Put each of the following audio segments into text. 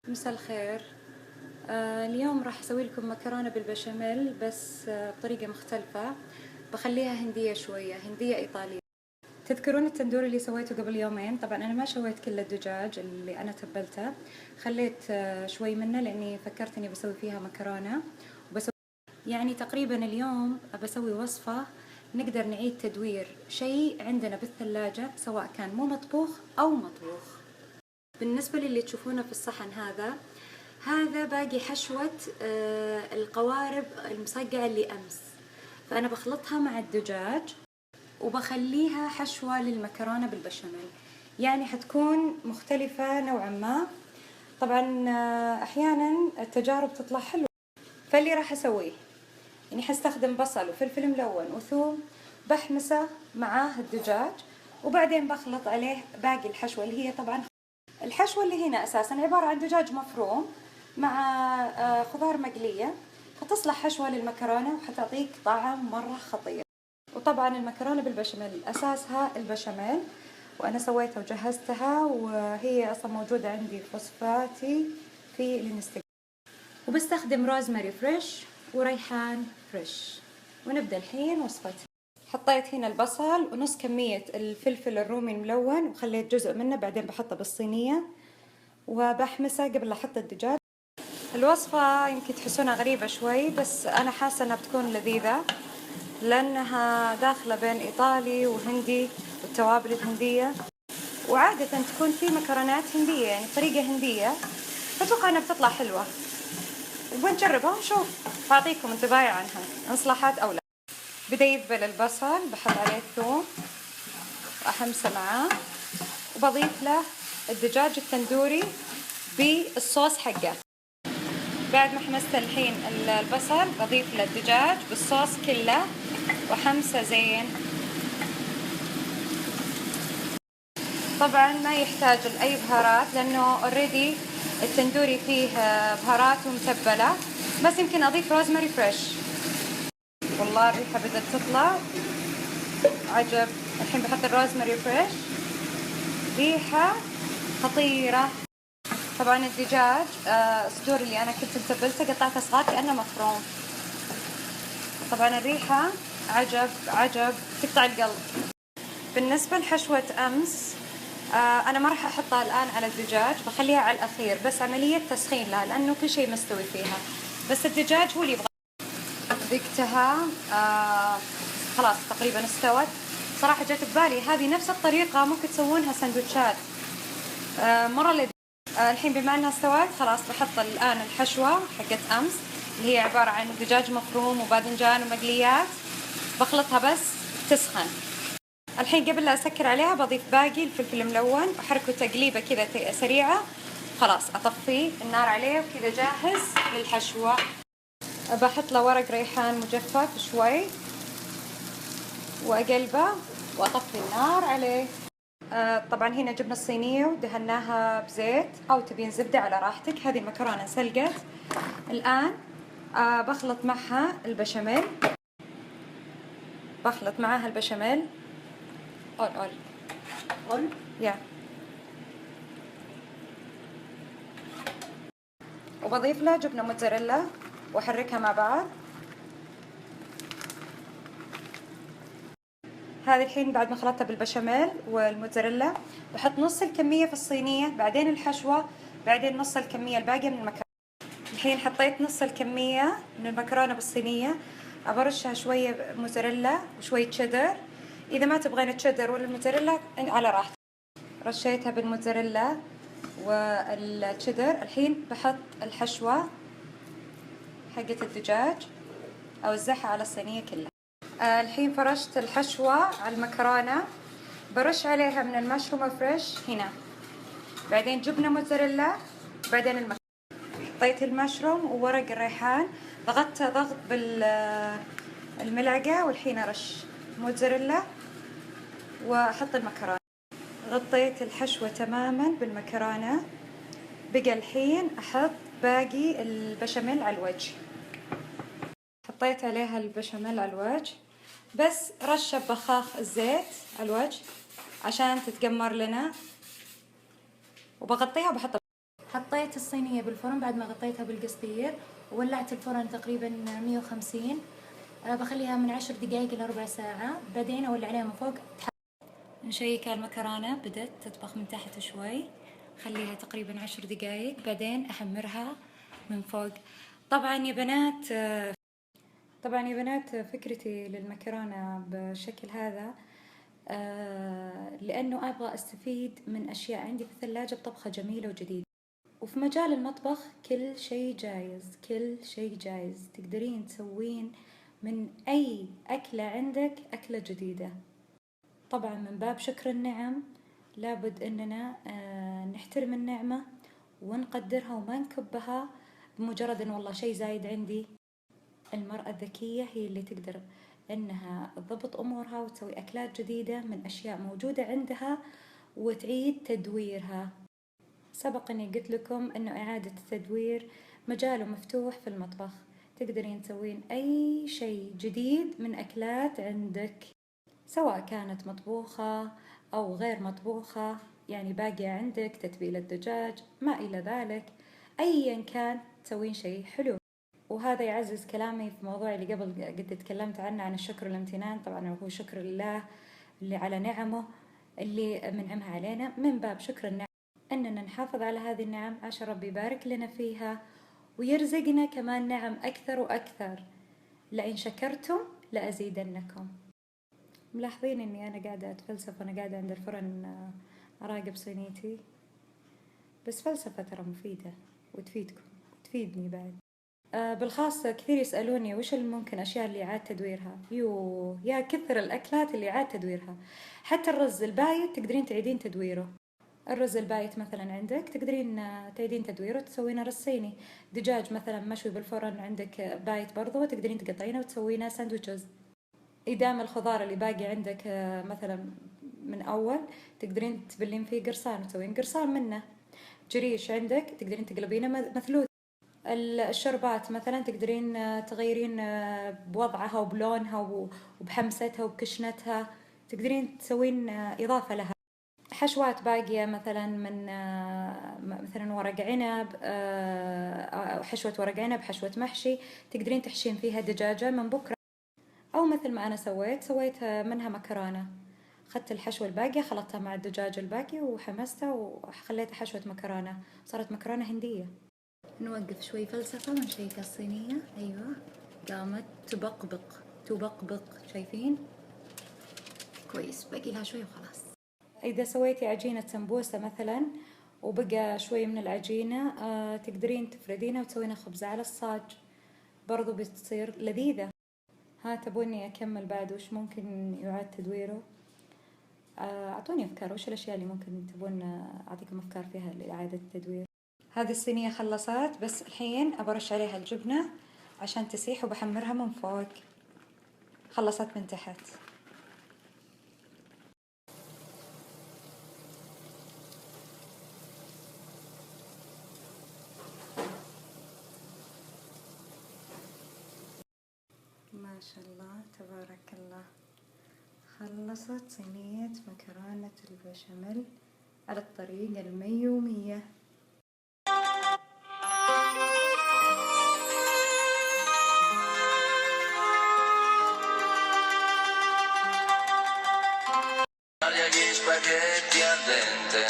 مساء الخير. اليوم راح اسوي لكم مكرونة بالبشاميل بس بطريقة مختلفة. بخليها هندية شوية، هندية ايطالية. تذكرون التندور اللي سويته قبل يومين؟ طبعا انا ما شويت كل الدجاج اللي انا تبلته، خليت شوي منه لاني فكرت اني بسوي فيها مكرونة وبسوي يعني تقريبا اليوم بسوي وصفة نقدر نعيد تدوير شيء عندنا بالثلاجة سواء كان مو مطبوخ او مطبوخ. بالنسبة للي تشوفونه في الصحن هذا باقي حشوة القوارب المصقعة اللي أمس، فأنا بخلطها مع الدجاج وبخليها حشوة للمكرونة بالبشاميل، يعني حتكون مختلفة نوعا ما. طبعا أحيانا التجارب تطلع حلوة، فاللي راح أسويه يعني حستخدم بصل وفلفل ملون وثوم، بحمسه معاه الدجاج وبعدين بخلط عليه باقي الحشوة اللي هي طبعا الحشوة اللي هنا أساسا عبارة عن دجاج مفروم مع خضار مقلية، فتصلح حشوة للمكرونة وحتعطيك طعم مرة خطير. وطبعا المكرونة بالبشاميل أساسها البشاميل، وأنا سويتها وجهزتها وهي أصلا موجودة عندي في وصفاتي في الانستغرام، وبستخدم روزماري فريش وريحان فريش. ونبدأ الحين وصفتي. حطيت هنا البصل ونص كمية الفلفل الرومي الملون وخليت جزء منه، بعدين بحطه بالصينية وبحمسه قبل لا احط الدجاج. الوصفة يمكن تحسونها غريبة شوي بس انا حاسة انها بتكون لذيذة لانها داخلة بين ايطالي وهندي والتوابل الهندية، وعادة تكون في مكرونات هندية يعني طريقة هندية، فاتوقع انها بتطلع حلوة وبنجربها ونشوف، بعطيكم انطباعي عنها ان صلاحات او لا. بدأ يذبل البصل، بحط عليه الثوم واحمسه معاه وبضيف له الدجاج التندوري بالصوص حقه. بعد ما حمست الحين البصل بضيف له الدجاج بالصوص كله وحمسه زين. طبعا ما يحتاج لاي بهارات لانه اوريدي التندوري فيه بهارات ومتبله، بس يمكن اضيف روزماري فريش. والله الريحه بدأت تطلع عجب. الحين بحط الروزماري فريش، ريحه خطيره. طبعا الدجاج الصدور اللي انا كنت متبلته قطعتها صغار كأنه مفروم. طبعا الريحة عجب عجب تقطع القلب. بالنسبة لحشوة امس انا ما راح احطها الان على الدجاج، بخليها على الاخير بس عملية تسخين لها لانه كل شيء مستوي فيها، بس الدجاج هو اللي يبغى. ذقتها خلاص تقريبا استوت. صراحة جت ببالي هذه نفس الطريقة ممكن تسوونها سندوتشات مرة لذيذة. الحين بما انها استوت خلاص بحط الان الحشوة حقت امس اللي هي عبارة عن دجاج مفروم وباذنجان ومقليات، بخلطها بس تسخن. الحين قبل لا اسكر عليها بضيف باقي الفلفل الملون واحركه تقليبة كذا سريعة، خلاص اطفي النار عليه وكذا جاهز للحشوة. بحط له ورق ريحان مجفف شوي واقلبه واطفي النار عليه. طبعا هنا جبنا الصينية ودهناها بزيت او تبين زبدة على راحتك. هذه المكرونة سلقت الان. بخلط معها البشاميل، بخلط معاها البشاميل اول يا وبضيف له جبنة موتزاريلا واحركها مع بعض. هذه الحين بعد ما خلطتها بالبشاميل والموتزاريلا بحط نص الكمية في الصينية، بعدين الحشوة، بعدين نص الكمية الباقية من المكرونة. الحين حطيت نص الكمية من المكرونة بالصينية، أبرشها شوية موتزاريلا وشوية تشيدر، إذا ما تبغين التشيدر ولا الموتزاريلا على راحتك. رشيتها بالموتزاريلا والتشيدر. الحين بحط الحشوة حقة الدجاج أوزعها على الصينية كلها. الحين فرشت الحشوة على المكرونة، برش عليها من المشروم فريش هنا، بعدين جبنة موتزاريلا، بعدين المكرونة. حطيت المشروم وورق الريحان، ضغطتها ضغط بالملعقة، والحين أرش موتزاريلا وأحط المكرونة. غطيت الحشوة تماما بالمكرونة. بقى الحين أحط باقي البشاميل على الوجه. حطيت عليها البشاميل على الوجه، بس رشة بخاخ الزيت على الوجه عشان تتقمر لنا، وبغطيها وبحطها. حطيت الصينية بالفرن بعد ما غطيتها بالقصدير، وولعت الفرن تقريبا 150. بخليها من 10 دقايق إلى ربع ساعة، بعدين أولع عليها من فوق. نشيك على المكرونة بدت تطبخ من تحت شوي، خليها تقريبا 10 دقايق، بعدين أحمرها من فوق. طبعا يا بنات فكرتي للمكرونة بالشكل هذا لأنه أبغى أستفيد من أشياء عندي في الثلاجة بطبخة جميلة وجديدة. وفي مجال المطبخ كل شيء جايز، كل شيء جايز، تقدرين تسوين من أي أكلة عندك أكلة جديدة. طبعا من باب شكر النعم لابد أننا نحترم النعمة ونقدرها وما نكبها بمجرد أن والله شيء زايد عندي. المرأة الذكية هي اللي تقدر أنها تضبط أمورها وتسوي أكلات جديدة من أشياء موجودة عندها وتعيد تدويرها. سبق أني قلت لكم أنه إعادة التدوير مجاله مفتوح في المطبخ، تقدرين تسوين أي شيء جديد من أكلات عندك، سواء كانت مطبوخة أو غير مطبوخة، يعني باقية عندك تتبيلة دجاج ما إلى ذلك، أيا كان تسوين شيء حلو. وهذا يعزز كلامي في موضوع اللي قبل قد تكلمت عنه عن الشكر والامتنان. طبعا هو شكر الله اللي على نعمه اللي منعمها علينا، من باب شكر النعم أننا نحافظ على هذه النعم عشان ربي يبارك لنا فيها ويرزقنا كمان نعم أكثر وأكثر. لئن شكرتم لأزيدنكم. ملاحظين أني أنا قاعدة أتفلسف وأنا قاعدة عند الفرن أراقب صينيتي، بس فلسفة ترى مفيدة وتفيدكم وتفيدني بعد. بالخاص كثير يسألوني وش ممكن أشياء اللي إعادة تدويرها. يا كثر الأكلات اللي إعادة تدويرها. حتى الرز البايت تقدرين تعيدين تدويره. الرز البايت مثلا عندك تقدرين تعيدين تدويره وتسوينه رز صيني. دجاج مثلا مشوي بالفرن عندك بايت برضو تقدرين تقطعينه وتسوينه ساندويتشز. إدام الخضار اللي باقي عندك مثلا من أول تقدرين تبلين فيه قرصان وتسوين قرصان منه. جريش عندك تقدرين تقلبينه مثلوث. الشربات مثلا تقدرين تغيرين بوضعها وبلونها وبحمستها وبكشنتها، تقدرين تسوين إضافة لها. حشوات باقية مثلا من مثلا ورق عنب، أو حشوة ورق عنب، حشوة محشي، تقدرين تحشين فيها دجاجة من بكرة. أو مثل ما أنا سويت منها مكرونة، أخذت الحشوة الباقية خلطتها مع الدجاج الباقي وحمستها وخليتها حشوة مكرونة، صارت مكرونة هندية. نوقف شوي فلسفة ونشيك الصينية. أيوة قامت تبقبق شايفين؟ كويس، باقي لها شوي وخلاص. إذا سويتي عجينة سمبوسة مثلا وبقى شوي من العجينة تقدرين تفردينها وتسوينها خبزة على الصاج، برضو بتصير لذيذة. تبوني أكمل بعد وش ممكن يعاد تدويره؟ أعطوني أفكار، وش الأشياء اللي ممكن تبون أعطيكم أفكار فيها لإعادة التدوير. هذه الصينية خلصت، بس الحين أبرش عليها الجبنة عشان تسيح وبحمرها من فوق. خلصت من تحت. ما شاء الله تبارك الله. خلصت صينية مكرونة البشاميل على الطريقة الميومية. Gli spaghetti al dente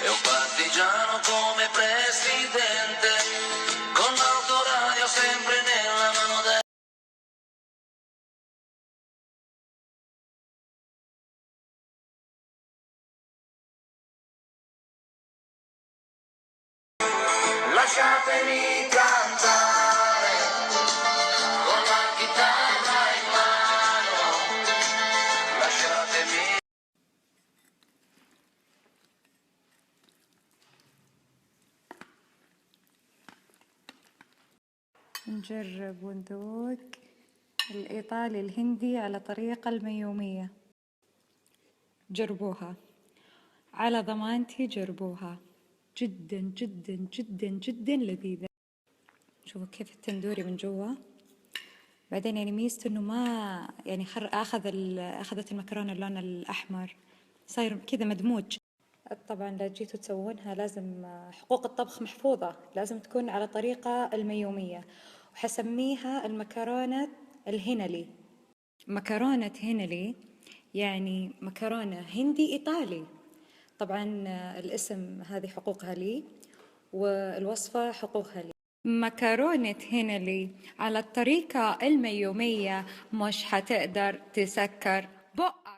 e un partigiano come presidente con l'autoradio sempre nella mano destra. Lasciatemi cantare con la chitarra in mano, lasciatemi. نجرب وندوق الإيطالي الهندي على طريقة الميومية. جربوها على ضمانتي، جربوها، جدا جدا جدا جدا لذيذة. شوفوا كيف التندوري من جوا. بعدين يعني ميزته انه ما يعني أخذت المكرونة اللون الأحمر، صاير كذا مدموج. طبعا لا جيتوا تسوونها لازم حقوق الطبخ محفوظة، لازم تكون على طريقة الميومية، وحسميها المكرونة الهنلي. مكرونة هنلي يعني مكرونة هندي إيطالي. طبعا الاسم هذه حقوقها لي، والوصفة حقوقها لي. مكرونة هنلي على الطريقة الميومية مش حتقدر تسكر بقك.